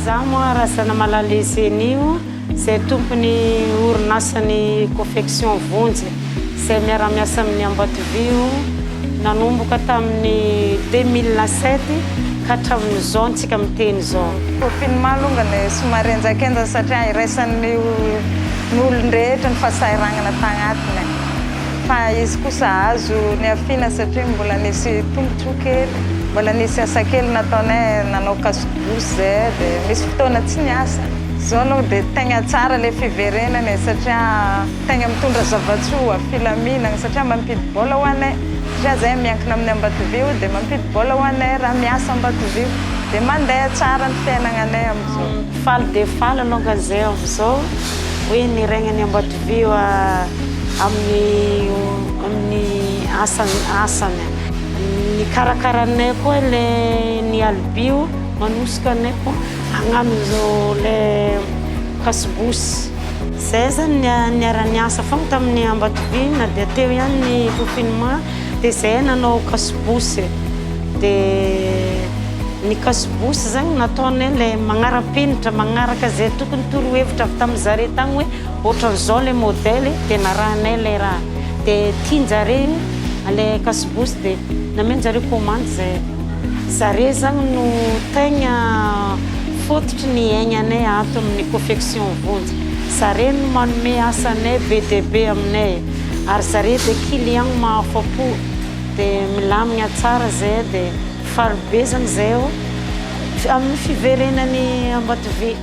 Zaho moa razana Malalesy anio, izay tompony orinasany confection vonjy, izay miara-miasa amin'ny Ambatovio, nanomboka tamin'ny 2007 ka hatramin'izao antsika miteny izao. Confinement alongany somary anjakenda satria iraisan'ny olon-drehetra ny fahasahiranana tagnatiny. Fa izy kosa azo niafiana satria mbola nisy tombotsoa kely, mbola nisy asa kely nataonay nanao kasobosy zay dia misy fotoana tsy niasa. Zao aloha dia tegna tsara ilay fiverenana satria tegna mitondra zava-tsoa, filaminana satria mampidy bola ho anay. Satria zay miankina amin'ny Ambatovio dia mampidy bola ho anay raha miasa Ambatovio. Dia mandeha tsara ny fiainagnanay amin'izao. Faly dia faly alongany zay amin'izao hoe niregnany Ambatovio amin'ny asany. Ny karakaranay koa ilay ny albio manosika anay koa hagnano ilay kasibosy. Zay zany niara-niasa foana tamin'ny Ambatovio na dia teo ihany ny confinement dia zay nanao kasibosy. Dia ny kasibosy zany nataonay ilay magnara-penitra, magnaraka zay tokony torohevitra avy tamin'ny zare tagny hoe ohatran'izao ilay modèle dia narahanay ilay raha. Dia tianjare ilay kasibosy dia namenjareo commande zay. Zare zany no tegna fototry ny aignanay ato amin'ny confection vonjy. Zare no manome asanay be dia be aminay. Ary zare dia client mahafapo dia milamina tsara zay dia faly be zany zay amin'ny fiverenany Ambatovio.